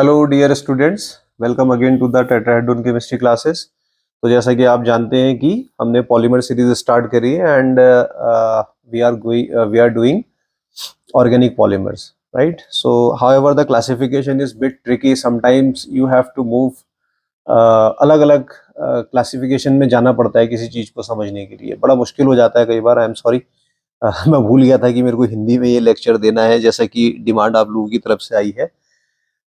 Hello dear students, welcome again to the tetrahedron chemistry classes. तो जैसा कि आप जानते हैं कि हमने पॉलीमर सीरीज स्टार्ट करी है and we are doing organic polymers, right? So however the classification is bit tricky, sometimes you have to move अलग अलग क्लासिफिकेशन में जाना पड़ता है किसी चीज को समझने के लिए। बड़ा मुश्किल हो जाता है कई बार। आई एम सॉरी, मैं भूल गया था कि मेरे को हिंदी में ये लेक्चर देना है, जैसा कि डिमांड आप लोगों की तरफ से आई है।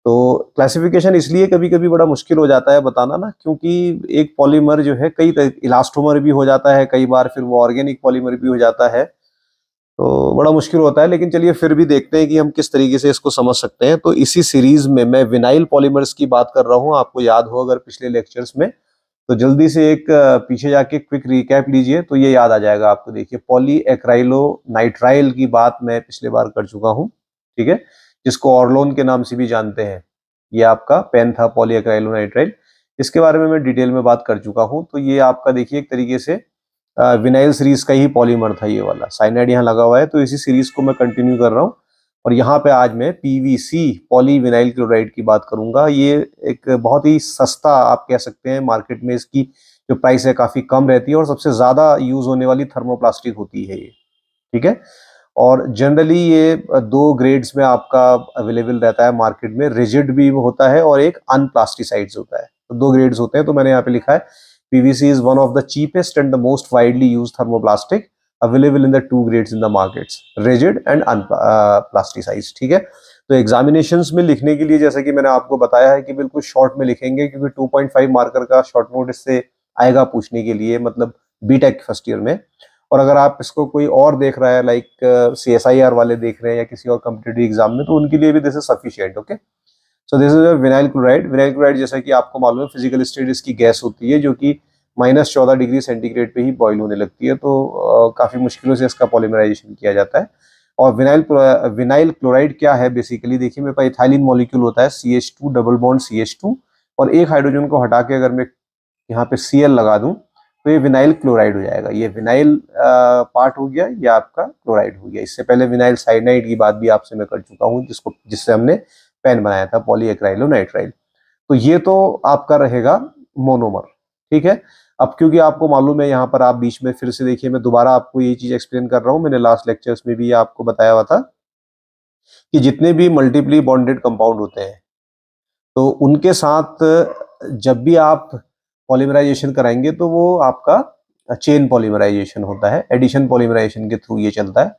तो क्लासिफिकेशन इसलिए कभी कभी बड़ा मुश्किल हो जाता है बताना ना, क्योंकि एक पॉलीमर जो है कई इलास्टोमर भी हो जाता है कई बार, फिर वो ऑर्गेनिक पॉलीमर भी हो जाता है। तो बड़ा मुश्किल होता है, लेकिन चलिए फिर भी देखते हैं कि हम किस तरीके से इसको समझ सकते हैं। तो इसी सीरीज में मैं विनाइल पॉलीमर्स की बात कर रहा हूं। आपको याद हो अगर पिछले लेक्चर्स में, तो जल्दी से एक पीछे जाके क्विक रिकैप लीजिए तो ये याद आ जाएगा आपको। देखिए, पॉली एक्राइलो नाइट्राइल की बात मैं पिछले बार कर चुका हूँ, ठीक है, जिसको ऑर्लोन के नाम से भी जानते हैं। ये आपका पेन था, पॉली एक्राइलो नाइट्राइल। इसके बारे में मैं डिटेल में बात कर चुका हूँ। तो ये आपका देखिए एक तरीके से विनाइल सीरीज का ही पॉलीमर था। ये वाला साइनाइड यहाँ लगा हुआ है, तो इसी सीरीज को मैं कंटिन्यू कर रहा हूँ। और यहाँ पे आज मैं पीवीसी पॉली विनाइल क्लोराइड की बात करूंगा। ये एक बहुत ही सस्ता, आप कह सकते हैं, मार्केट में इसकी जो प्राइस है काफी कम रहती है और सबसे ज्यादा यूज होने वाली थर्मोप्लास्टिक होती है ये, ठीक है। और जनरली ये दो ग्रेड्स में आपका अवेलेबल रहता है मार्केट में। रिजिड भी होता है और एक अनप्लास्टिसाइड्स होता है, तो दो ग्रेड्स होते हैं। तो मैंने यहाँ पे लिखा है PVC is one of the cheapest and the most widely used thermoplastic available in the two grades in the markets, rigid and unplasticised, ठीक है। तो एग्जामिनेशंस में लिखने के लिए, जैसे कि मैंने आपको बताया है कि बिल्कुल शॉर्ट में लिखेंगे, क्योंकि 2.5 मार्कर का शॉर्ट नोट इससे आएगा पूछने के लिए, मतलब बीटेक फर्स्ट ईयर में। और अगर आप इसको कोई और देख रहा है, लाइक CSIR वाले देख रहे हैं या किसी और कॉम्पिटिटिव एग्जाम में, तो उनके लिए भी this is sufficient. Okay, so this is vinyl chloride. Vinyl chloride, जैसा कि आपको मालूम है, फिजिकल स्टेट इसकी गैस होती है जो कि -14 डिग्री सेंटीग्रेड पे ही बॉयल होने लगती है। तो काफी मुश्किलों से इसका पॉलीमराइजेशन किया जाता है। और विनाइल क्लोराइड क्या है बेसिकली, देखिए मेरे पास इथाइलिन मॉलिक्यूल होता है, CH2 डबल बॉन्ड CH2, और एक हाइड्रोजन को हटा के अगर मैं यहाँ पे Cl लगा दूं तो ये विनाइल क्लोराइड हो जाएगा। ये विनाइल पार्ट हो गया, ये आपका क्लोराइड हो गया। इससे पहले विनाइल साइनाइड की बात भी आपसे मैं कर चुका हूँ, जिससे हमने पेन बनाया था, पॉली एक्राइलो नाइट्राइल। तो ये तो आपका रहेगा मोनोमर, ठीक है। अब क्योंकि आपको मालूम है, यहाँ पर आप बीच में फिर से देखिए, मैं दोबारा आपको ये चीज एक्सप्लेन कर रहा हूँ। मैंने लास्ट लेक्चर्स में भी ये आपको बताया हुआ था कि जितने भी मल्टीपली बॉन्डेड कंपाउंड होते हैं, तो उनके साथ जब भी आप पॉलीमराइजेशन कराएंगे तो वो आपका चेन पॉलीमराइजेशन होता है, एडिशन पॉलीमराइजेशन के थ्रू ये चलता है।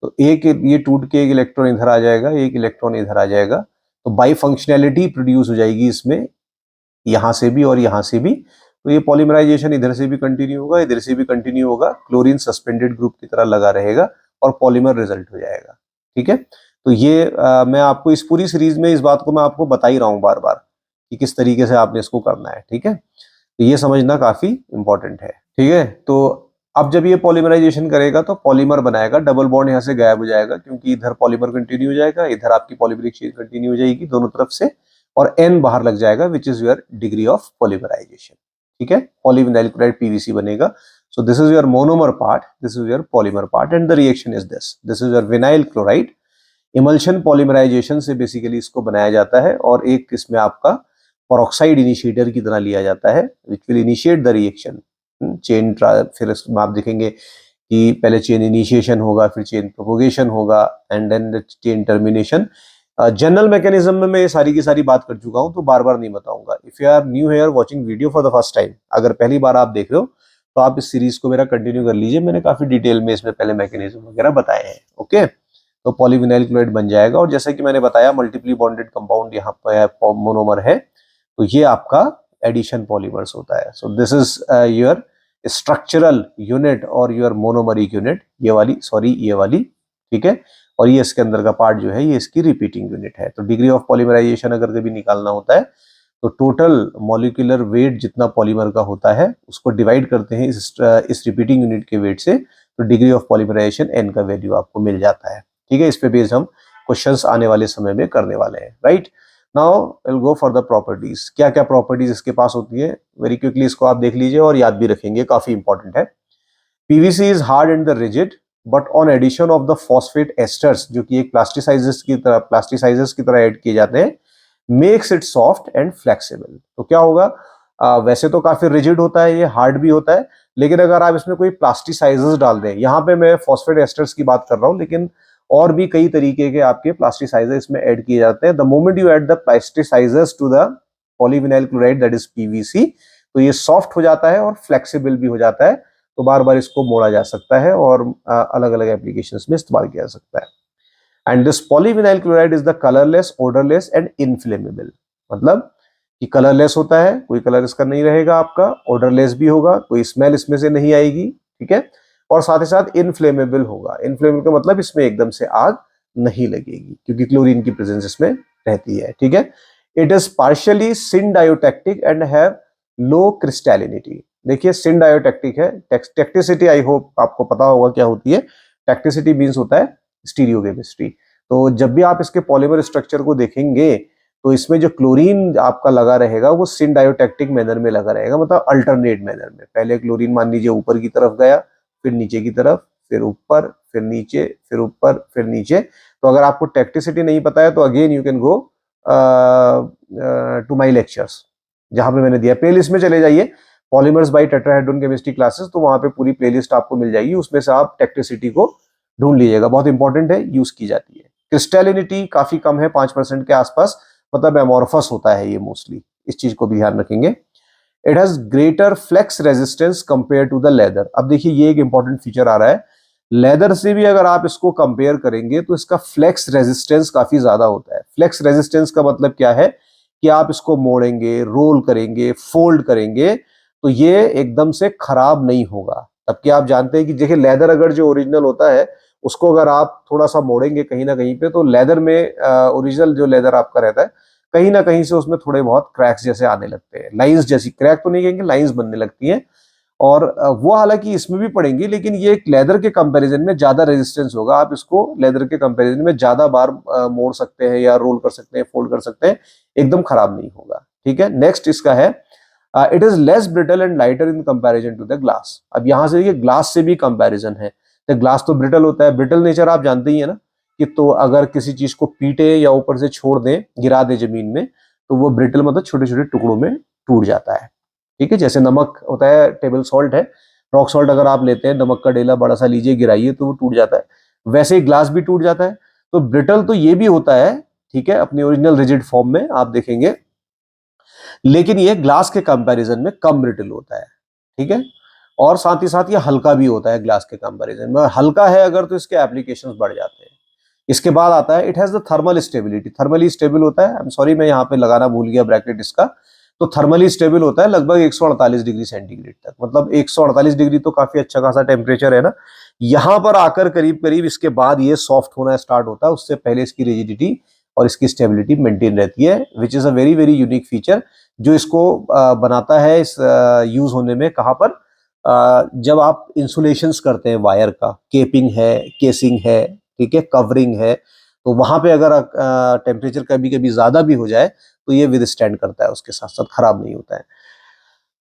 तो एक ये टूट के एक इलेक्ट्रॉन इधर आ जाएगा, एक इलेक्ट्रॉन इधर आ जाएगा, तो बाई फंक्शनैलिटी प्रोड्यूस हो जाएगी इसमें, यहां से भी और यहां से भी। तो ये पॉलीमराइजेशन इधर से भी कंटिन्यू होगा, इधर से भी कंटिन्यू होगा, क्लोरीन सस्पेंडेड ग्रुप की तरह लगा रहेगा और पॉलीमर रिजल्ट हो जाएगा, ठीक है। तो ये मैं आपको इस पूरी सीरीज में इस बात को मैं आपको बता ही रहा हूं बार बार कि किस तरीके से आपने इसको करना है, ठीक है। तो ये समझना काफी इंपॉर्टेंट है, ठीक है। तो अब जब ये पॉलीमराइजेशन करेगा तो पॉलीमर बनाएगा, डबल बॉन्ड यहाँ से गायब हो जाएगा, क्योंकि इधर पॉलीमर कंटिन्यू हो जाएगा, इधर आपकी पॉलीमरिक चेन कंटिन्यू हो जाएगी दोनों तरफ से, और N बाहर लग जाएगा, which is your degree of polymerization, ठीक है। पॉलीविनाइल क्लोराइड PVC बनेगा। So this is your monomer part, this is your polymer part, and the reaction is this is your vinyl chloride. Emulsion polymerization से basically इसको बनाया जाता है, और एक इसमें आपका पेरोक्साइड इनिशिएटर की तरह लिया जाता है, which will initiate the reaction chain. फिर इसमें आप देखेंगे कि पहले चेन इनिशिएशन होगा, फिर चेन प्रोपोगेशन होगा, and then chain termination. General mechanism में मैं ये सारी की सारी बात कर चुका हूं, तो बार बार नहीं बताऊंगा। If you are new here watching video for the first time, अगर पहली बार आप देख रहे हो, तो आप इस सीरीज को मेरा कंटिन्यू कर लीजिए। मैंने काफी डिटेल में इसमें पहले मैकेनिज्म वगैरह बताए हैं, ओके। तो पॉलीविनाइल क्लोराइड बन जाएगा, और जैसा कि मैंने बताया मल्टीपली बॉन्डेड कंपाउंड यहाँ पर मोनोमर है, तो ये आपका एडिशन पॉलीमर्स होता है। सो this is your structural unit और योर मोनोमरिक यूनिट, ये वाली, ठीक है। और ये इसके अंदर का पार्ट जो है, ये इसकी रिपीटिंग यूनिट है। तो डिग्री ऑफ पॉलीमराइजेशन अगर कभी निकालना होता है, तो टोटल मॉलिक्यूलर वेट जितना पॉलीमर का होता है उसको डिवाइड करते हैं इस रिपीटिंग यूनिट के वेट से, तो डिग्री ऑफ पॉलीमराइजेशन N का वैल्यू आपको मिल जाता है, ठीक है। इस पे बेस्ड हम क्वेश्चंस आने वाले समय में करने वाले हैं, right. Now will go for the properties. क्या क्या प्रॉपर्टीज इसके पास होती है, वेरी क्विकली इसको आप देख लीजिए और याद भी रखेंगे, काफी इंपॉर्टेंट है। PVC is hard and the rigid, but on addition of the phosphate esters, जो कि एक प्लास्टिसाइजर्स की तरह ऐड किए जाते हैं, makes it soft and flexible. तो क्या होगा, वैसे तो काफी रिजिड होता है, ये हार्ड भी होता है, लेकिन अगर आप इसमें कोई प्लास्टिसाइजर्स डाल दें, यहाँ पे मैं फॉस्फेट एस्टर्स की बात कर रहा हूँ, लेकिन और भी कई तरीके के आपके प्लास्टिसाइजर इसमें ऐड किए जाते हैं। The moment you add the plasticizers to the polyvinyl chloride that is PVC, तो ये सॉफ्ट हो जाता है और फ्लेक्सिबल भी हो जाता है, तो बार बार इसको मोड़ा जा सकता है और अलग अलग एप्लीकेशंस में इस्तेमाल किया जा सकता है। And this polyvinyl chloride is the colourless, odourless and inflammable. मतलब कि कलरलेस होता है, कोई कलर इसका नहीं रहेगा आपका, ऑर्डरलेस भी होगा, कोई स्मेल इसमें से नहीं आएगी, ठीक है, और साथ ही साथ इनफ्लेमेबल होगा। इनफ्लेमेबल का मतलब इसमें एकदम से आग नहीं लगेगी, क्योंकि क्लोरीन की प्रेजेंस इसमें रहती है, ठीक है। It is partially syndiotactic and have low crystallinity. देखिए सिनडायोटैक्टिक है, टेक्टिसिटी आई होप आपको पता होगा क्या होती है। टेक्टिसिटी मीन्स होता है स्टीरियोकेमिस्ट्री। तो जब भी आप इसके पॉलीमर स्ट्रक्चर को देखेंगे तो इसमें जो क्लोरीन आपका लगा रहेगा वो सिनडायोटैक्टिक मैनर में लगा रहेगा, मतलब अल्टरनेट मैनर में। पहले क्लोरीन मान लीजिए ऊपर की तरफ गया, फिर नीचे की तरफ, फिर ऊपर, फिर नीचे, फिर ऊपर, फिर नीचे। तो अगर आपको टेक्टिसिटी नहीं पता है तो again you can go to my lectures, जहां पे मैंने दिया, प्लेलिस्ट में चले जाइए, polymers by tetrahedron chemistry classes, तो वहां पे पूरी प्लेलिस्ट आपको मिल जाएगी, उसमें से आप टेक्टिसिटी को ढूंढ लीजिएगा, बहुत इंपॉर्टेंट है, यूज की जाती है। क्रिस्टैलिनिटी काफी कम है, 5% के आसपास, मतलब एमोर्फस होता है ये मोस्टली, इस चीज को भी ध्यान रखेंगे। It has greater flex resistance compare to the leather. अब देखिए ये एक इंपॉर्टेंट फीचर आ रहा है, लेदर से भी अगर आप इसको कंपेयर करेंगे तो इसका फ्लेक्स रेजिस्टेंस काफी ज्यादा होता है। फ्लेक्स रेजिस्टेंस का मतलब क्या है कि आप इसको मोड़ेंगे, रोल करेंगे, फोल्ड करेंगे तो ये एकदम से खराब नहीं होगा। तबकि आप जानते हैं कि देखिए लेदर अगर जो ओरिजिनल होता है उसको अगर आप थोड़ा सा मोड़ेंगे कहीं ना कहीं पे, तो लेदर में ओरिजिनल जो लेदर आपका रहता है कहीं ना कहीं से उसमें थोड़े बहुत क्रैक्स जैसे आने लगते हैं, लाइंस जैसी, क्रैक तो नहीं कहेंगे, लाइंस बनने लगती हैं, और वो हालांकि इसमें भी पड़ेंगी, लेकिन ये एक लेदर के कंपैरिजन में ज्यादा रेजिस्टेंस होगा। आप इसको लेदर के कंपैरिजन में ज्यादा बार मोड़ सकते हैं या रोल कर सकते हैं, फोल्ड कर सकते हैं, एकदम खराब नहीं होगा, ठीक है। नेक्स्ट इसका है it is less brittle and lighter in comparison to the glass. अब यहां से देखिए ग्लास से भी कंपैरिजन है, तो ग्लास तो ब्रिटल होता है, ब्रिटल नेचर आप जानते ही है ना, कि तो अगर किसी चीज को पीटे या ऊपर से छोड़ दें, गिरा दे जमीन में, तो वो ब्रिटल मतलब छोटे छोटे टुकड़ों में टूट जाता है, ठीक है। जैसे नमक होता है, टेबल सॉल्ट है, रॉक सॉल्ट अगर आप लेते हैं, नमक का डेला बड़ा सा लीजिए, गिराइए तो वो टूट जाता है, वैसे ही ग्लास भी टूट जाता है। तो ब्रिटल तो ये भी होता है, ठीक है, अपनी ओरिजिनल रिजिड फॉर्म में आप देखेंगे, लेकिन ये ग्लास के कंपैरिजन में कम ब्रिटल होता है, ठीक है। और साथ ही साथ ये हल्का भी होता है ग्लास के कंपैरिजन में, हल्का है अगर तो इसके एप्लीकेशंस बढ़ जाते हैं। इसके बाद आता है it has the thermal stability, thermally stable होता है, आई एम सॉरी मैं यहाँ पे लगाना भूल गया ब्रैकेट इसका, तो थर्मली स्टेबल होता है लगभग 148 डिग्री सेंटीग्रेड तक, मतलब 148 डिग्री तो काफी अच्छा खासा टेम्परेचर है ना। यहां पर आकर करीब करीब इसके बाद ये सॉफ्ट होना स्टार्ट होता है, उससे पहले इसकी रिजिडिटी और इसकी स्टेबिलिटी मेंटेन रहती है, which is a very very unique feature, जो इसको बनाता है इस यूज होने में कहां पर, जब आप इंसुलेशंस करते हैं वायर का, केपिंग है, केसिंग है, ठीक है, कवरिंग है, तो वहां पे अगर टेम्परेचर कभी कभी ज्यादा भी हो जाए तो ये विदस्टैंड करता है, उसके साथ साथ खराब नहीं होता है।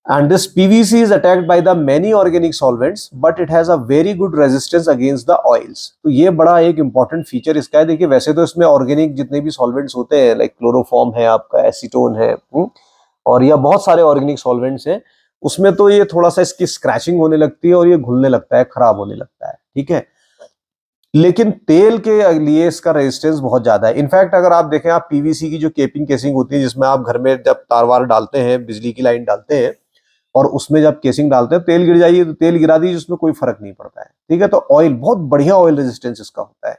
And this PVC is attacked by the many organic solvents, but it has a very good resistance against the oils. तो ये बड़ा एक important feature इसका है। देखिए वैसे तो इसमें organic जितने भी solvents होते हैं, like क्लोरोफॉर्म है आपका, एसीटोन है, और या बहुत सारे organic solvents हैं, उसमें तो ये थोड़ा सा इसकी स्क्रैचिंग होने लगती है और ये घुलने लगता है, खराब होने लगता है, ठीक है। लेकिन तेल के लिए इसका रेजिस्टेंस बहुत ज्यादा है। इनफैक्ट अगर आप देखें, आप पीवीसी की जो केपिंग केसिंग होती है, जिसमें आप घर में जब तार वार डालते हैं, बिजली की लाइन डालते हैं, और उसमें जब केसिंग डालते हैं, तेल गिर जाइए तो तेल गिरा दीजिए, उसमें कोई फर्क नहीं पड़ता है, ठीक है। तो ऑयल, बहुत बढ़िया ऑयल रेजिस्टेंस इसका होता है।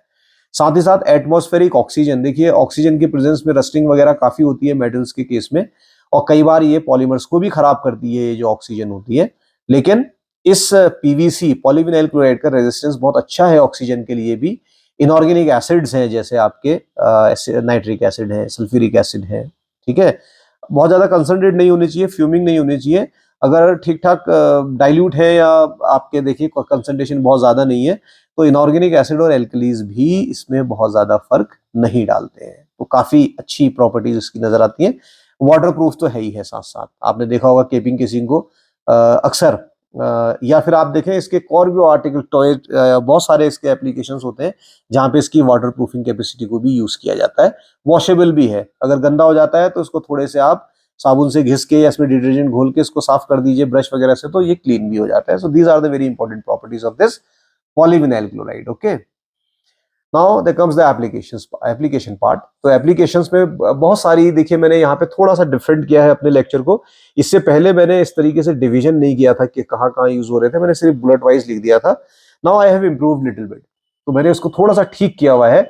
साथ ही साथ एटमॉस्फेरिक ऑक्सीजन, देखिए ऑक्सीजन की प्रेजेंस में रस्टिंग वगैरह काफी होती है मेटल्स के केस में, और कई बार ये पॉलीमर्स को भी खराब करती है ये जो ऑक्सीजन होती है। लेकिन इस पीवीसी पॉलीविनाइल क्लोराइड का रेजिस्टेंस बहुत अच्छा है ऑक्सीजन के लिए भी। इनऑर्गेनिक एसिड्स हैं जैसे आपके नाइट्रिक एसिड है, सल्फ्यूरिक एसिड है, ठीक है, बहुत ज्यादा कंसंट्रेट नहीं होनी चाहिए, फ्यूमिंग नहीं होनी चाहिए। अगर ठीक ठाक डाइल्यूट है या आपके देखिए कंसंट्रेशन बहुत ज्यादा नहीं है, तो इनऑर्गेनिक एसिड और एल्कलीज भी इसमें बहुत ज्यादा फर्क नहीं डालते हैं, तो काफी अच्छी प्रॉपर्टीज इसकी नजर आती हैं। वाटर प्रूफ तो है ही है, साथ साथ आपने देखा होगा केपिंग केसिंग को अक्सर या फिर आप देखें इसके और भी आर्टिकल टॉय, बहुत सारे इसके एप्लीकेशंस होते हैं जहाँ पे इसकी वाटर प्रूफिंग कैपेसिटी को भी यूज किया जाता है। वॉशेबल भी है, अगर गंदा हो जाता है तो इसको थोड़े से आप साबुन से घिस के या इसमें डिटर्जेंट घोल के इसको साफ कर दीजिए ब्रश वगैरह से, तो ये क्लीन भी हो जाता है। So these are the very important properties of this polyvinyl chloride. Okay, now there comes the application part. तो एप्लीकेशंस में बहुत सारी, देखिए मैंने यहाँ पे थोड़ा सा डिफरेंट किया है अपने लेक्चर को। इससे पहले मैंने इस तरीके से डिवीजन नहीं किया था कि कहाँ कहाँ यूज हो रहे थे, मैंने सिर्फ बुलेट वाइज लिख दिया था। Now I have improved little bit, तो मैंने इसको थोड़ा सा ठीक किया हुआ है।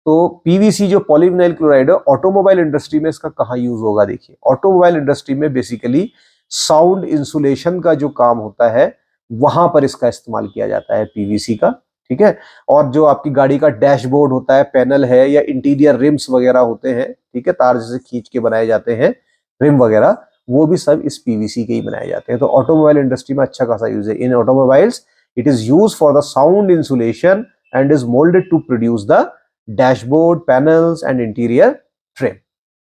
तो पीवीसी जो पॉलीविनाइल क्लोराइड है, ऑटोमोबाइल इंडस्ट्री में इसका कहाँ यूज होगा? देखिए ऑटोमोबाइल इंडस्ट्री में बेसिकली साउंड इंसुलेशन का जो काम होता है वहां पर इसका इस्तेमाल किया जाता है पीवीसी का, ठीक है। और जो आपकी गाड़ी का डैशबोर्ड होता है, पैनल है, या इंटीरियर रिम्स वगैरह होते हैं, ठीक है, तार जैसे खींच के बनाए जाते हैं रिम वगैरह, वो भी सब इस पीवीसी के ही बनाए जाते हैं। तो ऑटोमोबाइल इंडस्ट्री में अच्छा खासा यूज है। In automobiles it is use for the sound insulation and is molded to produce the dashboard, panels and interior trim.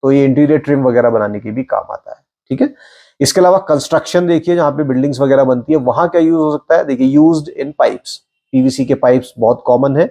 तो ये इंटीरियर ट्रिम वगैरह बनाने के भी काम आता है, ठीक है। इसके अलावा कंस्ट्रक्शन देखिए, जहां पे बिल्डिंग्स वगैरह बनती है वहां क्या यूज हो सकता है? देखिए यूज्ड इन पाइप्स, पीवीसी के पाइप्स बहुत कॉमन है।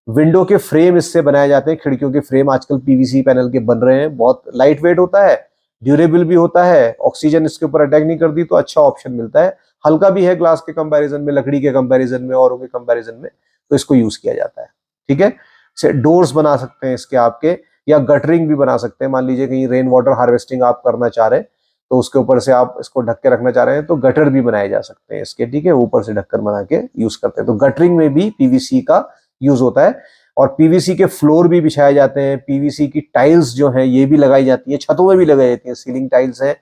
विंडो के फ्रेम इससे बनाए जाते हैं, खिड़कियों के फ्रेम आजकल पीवीसी पैनल के बन रहे हैं। बहुत लाइट वेट होता है, ड्यूरेबल भी होता है, ऑक्सीजन इसके ऊपर अटैक नहीं करती, तो अच्छा ऑप्शन मिलता है। हल्का भी है ग्लास के कंपैरिजन में, लकड़ी के कंपैरिजन में, औरों के कंपैरिजन में, तो इसको यूज किया जाता है, ठीक है। से डोर्स बना सकते हैं इसके आपके, या गटरिंग भी बना सकते हैं। मान लीजिए कहीं रेन वाटर हार्वेस्टिंग आप करना चाह रहे हैं, तो उसके ऊपर से आप इसको ढक के रखना चाह रहे हैं, तो गटर भी बनाए जा सकते हैं इसके, ठीक है, ऊपर से ढक्कन बना के यूज करते हैं। तो गटरिंग में भी पीवीसी का यूज होता है। और पीवीसी के फ्लोर भी बिछाए जाते हैं, पीवीसी की टाइल्स जो है ये भी लगाई जाती है, छतों में भी लगाई जाती है, सीलिंग टाइल्स है,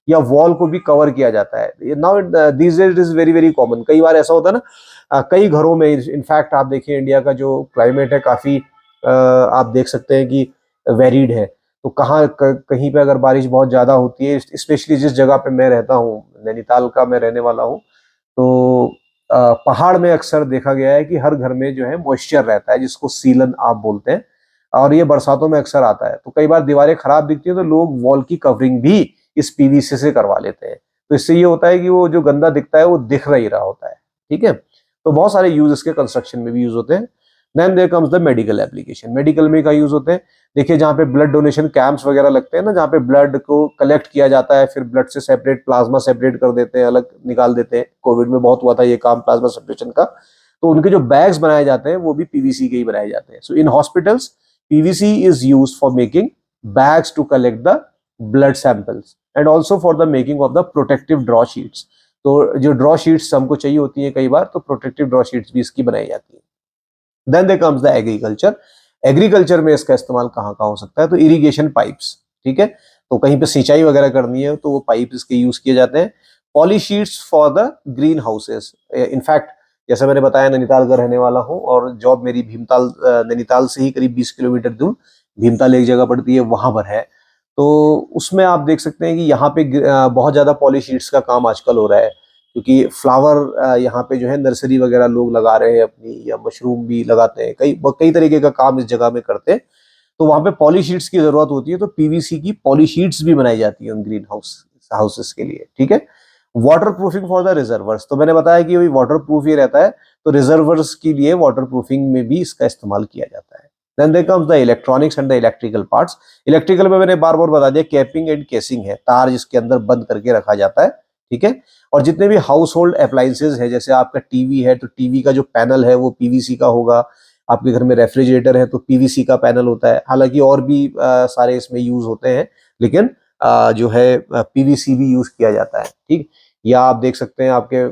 या वॉल को भी कवर किया जाता है। Now this is very very common. कई बार ऐसा होता है ना, कई घरों में, इनफैक्ट आप देखिए इंडिया का जो क्लाइमेट है काफी आप देख सकते हैं कि वेरीड है। तो कहीं पे अगर बारिश बहुत ज्यादा होती है, स्पेशली जिस जगह पे मैं रहता हूँ, नैनीताल का मैं रहने वाला हूँ, तो पहाड़ में अक्सर देखा गया है कि हर घर में जो है मॉइस्चर रहता है, जिसको सीलन आप बोलते हैं, और ये बरसातों में अक्सर आता है। तो कई बार दीवारें खराब दिखती है तो लोग वॉल की कवरिंग भी इस पीवीसी से करवा लेते हैं। तो इससे ये होता है कि वो जो गंदा दिखता है वो दिख नहीं रहा होता है, ठीक है। तो बहुत सारे यूज इसके कंस्ट्रक्शन में भी यूज होते हैं। Then there comes the medical application. Medical में का यूज होते हैं, देखिए जहाँ पे ब्लड डोनेशन कैंप्स वगैरह लगते हैं ना, जहाँ पे ब्लड को कलेक्ट किया जाता है, फिर ब्लड से सेपरेट प्लाज्मा सेपरेट कर देते हैं, अलग निकाल देते हैं। कोविड में बहुत हुआ था ये काम प्लाज्मा सेपरेशन का। तो उनके जो बैग्स बनाए जाते हैं वो भी पीवीसी के ही बनाए जाते हैं। So in hospitals PVC is used for making bags to collect the blood samples and also for the making of the protective draw sheets. तो जो ड्रॉ शीट्स हमको चाहिए होती है कई बार, तो प्रोटेक्टिव ड्रॉ शीट्स भी इसकी बनाई जाती है। Then there comes the agriculture. Agriculture में इसका इस्तेमाल कहाँ कहाँ हो सकता है? तो इरिगेशन पाइप्स, ठीक है, तो कहीं पे सिंचाई वगैरह करनी है तो वो पाइप इसके यूज किए जाते हैं। Polysheets for the greenhouses. In fact जैसे मैंने बताया, नैनीताल का रहने वाला हूँ और जॉब मेरी भीमताल, नैनीताल से ही करीब 20 किलोमीटर दूर भीमताल एक जगह पड़ती है, वहां पर है। तो उसमें आप देख सकते हैं कि यहाँ पे बहुत ज्यादा पॉलीशीट्स का काम आजकल हो रहा है, क्योंकि फ्लावर यहाँ पे जो है नर्सरी वगैरह लोग लगा रहे हैं अपनी, या मशरूम भी लगाते हैं, कई कई तरीके का काम इस जगह में करते हैं। तो वहां पे पॉलीशीट्स की जरूरत होती है, तो पीवीसी की पॉलीशीट्स भी बनाई जाती है उन ग्रीन हाउसेस के लिए, ठीक है। Water proofing for the reservoirs, तो मैंने बताया कि वही वाटर प्रूफ ही रहता है, तो रिजर्वर्स के लिए वाटर प्रूफिंग में भी इसका इस्तेमाल किया जाता है। Then there comes the electronics and the electrical parts. Electrical में मैंने बार बार बता दिया, कैपिंग एंड केसिंग है, तार जिसके अंदर बंद करके रखा जाता है, ठीक है। और जितने भी हाउस होल्ड अप्लायंसेज है, जैसे आपका टीवी है तो टीवी का जो पैनल है वो पीवीसी का होगा, आपके घर में रेफ्रिजरेटर है तो पीवीसी का पैनल होता है। हालांकि और भी सारे इसमें यूज होते हैं, लेकिन जो है पीवीसी भी यूज किया जाता है, ठीक। या आप देख सकते हैं आपके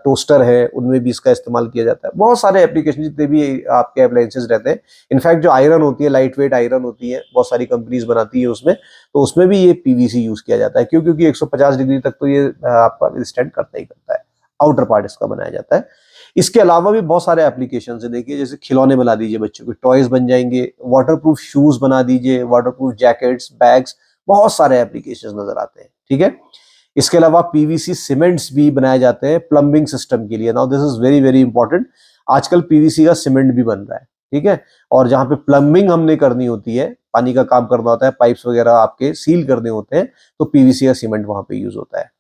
टोस्टर है, उनमें भी इसका इस्तेमाल किया जाता है। बहुत सारे एप्लीकेशन जितने भी आपके अप्लायंसेज रहते हैं, इनफैक्ट जो आयरन होती है, लाइट वेट आयरन होती है, बहुत सारी कंपनीज बनाती है उसमें, तो उसमें भी ये पीवीसी यूज किया जाता है। क्यों? क्योंकि 150 डिग्री तक तो ये आपका विथस्टैंड करता ही करता है। आउटर पार्ट इसका बनाया जाता है। इसके अलावा भी बहुत सारे एप्लीकेशन है, देखिए जैसे खिलौने बना दीजिए, बच्चों के टॉयज बन जाएंगे, वाटरप्रूफ शूज बना दीजिए, वाटरप्रूफ जैकेट्स, बैग्स, बहुत सारे एप्लीकेशन नजर आते हैं, ठीक है। इसके अलावा पीवीसी सीमेंट्स भी बनाए जाते हैं प्लम्बिंग सिस्टम के लिए। Now this is very very important. आजकल पीवीसी का सीमेंट भी बन रहा है, ठीक है। और जहां पे प्लम्बिंग हमने करनी होती है, पानी का काम करना होता है, पाइप्स वगैरह आपके सील करने होते हैं, तो पीवीसी का सीमेंट वहां पे यूज होता है।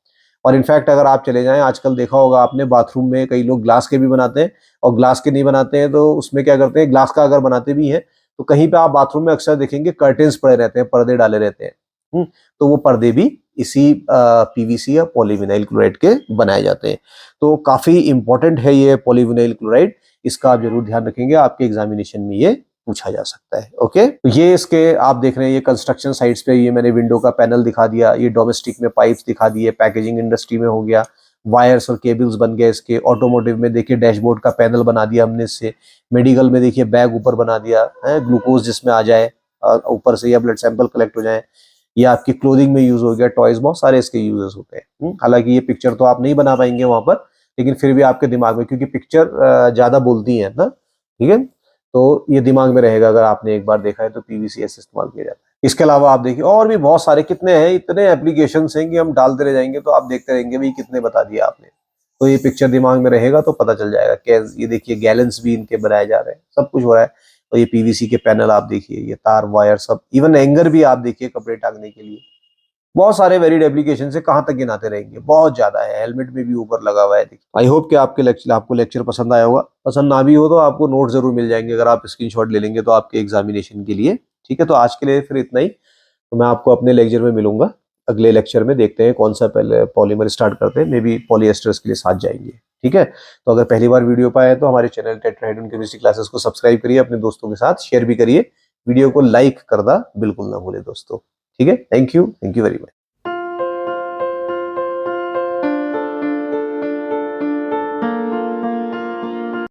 और इनफैक्ट अगर आप चले जाएं, आजकल देखा होगा आपने, बाथरूम में कई लोग ग्लास के भी बनाते हैं और ग्लास के नहीं बनाते हैं तो उसमें क्या करते हैं, ग्लास का अगर बनाते भी हैं तो कहीं पे आप बाथरूम में अक्सर देखेंगे कर्टेन्स पड़े रहते हैं, पर्दे डाले रहते हैं। तो वो पर्दे भी इसी पीवीसी या पॉलीविनाइल क्लोराइड के बनाए जाते हैं। तो काफी इंपॉर्टेंट है ये पॉलीविनाइल क्लोराइड, इसका आप जरूर ध्यान रखेंगे, आपके एग्जामिनेशन में ये पूछा जा सकता है। ओके, तो ये इसके आप देख रहे हैं, ये कंस्ट्रक्शन साइट्स पे ये मैंने विंडो का पैनल दिखा दिया, ये डोमेस्टिक में पाइप्स दिखा दिए, पैकेजिंग इंडस्ट्री में हो गया, वायर्स और केबल्स बन गए इसके, ऑटोमोटिव में देखिए डैशबोर्ड का पैनल बना दिया हमने इससे, मेडिकल में देखिए बैग ऊपर बना दिया है, ग्लूकोज जिसमें आ जाए ऊपर से, या ब्लड सैंपल कलेक्ट हो जाए, ये आपकी क्लोथिंग में यूज हो गया, टॉयज, बहुत सारे इसके यूजेस होते हैं। हालांकि ये पिक्चर तो आप नहीं बना पाएंगे वहां पर, लेकिन फिर भी आपके दिमाग में, क्योंकि पिक्चर ज्यादा बोलती है ना, ठीक है, तो ये दिमाग में रहेगा अगर आपने एक बार देखा है तो पीवीसी ऐसे इस्तेमाल किया जाता है। इसके अलावा आप देखिए और भी बहुत सारे, कितने हैं, इतने एप्लीकेशंस हैं कि हम डालते रह जाएंगे तो आप देखते रहेंगे भाई कितने बता दिया आपने। तो ये पिक्चर दिमाग में रहेगा तो पता चल जाएगा। ये देखिए गैलेंस भी इनके बनाए जा रहे हैं, सब कुछ हो रहा है। और ये पीवीसी के पैनल आप देखिए, ये तार वायर सब, इवन एंगर भी आप देखिए कपड़े टांगने के लिए, बहुत सारे वेरिड एप्लीकेशन से कहां तक गिनाते रहेंगे, बहुत ज्यादा है। हेलमेट में भी ऊपर लगा हुआ है। आई होप कि आपको लेक्चर पसंद आया होगा। पसंद ना भी हो तो आपको नोट जरूर मिल जाएंगे अगर आप स्क्रीनशॉट ले लेंगे तो आपके एग्जामिनेशन के लिए। ठीक है, तो आज के लिए फिर इतना ही। तो मैं आपको अपने लेक्चर में मिलूंगा, अगले लेक्चर में देखते हैं कौन सा पहले पॉलीमर स्टार्ट करते हैं, मे बी पॉलीएस्टर्स के लिए साथ जाएंगे। ठीक है, तो अगर पहली बार वीडियो पाए तो हमारे चैनल टेट्राहेड्रॉन केमिस्ट्री क्लासेस को सब्सक्राइब करिए, अपने दोस्तों के साथ शेयर भी करिए, वीडियो को लाइक करना बिल्कुल ना भूले दोस्तों। ठीक है, थैंक यू वेरी मच।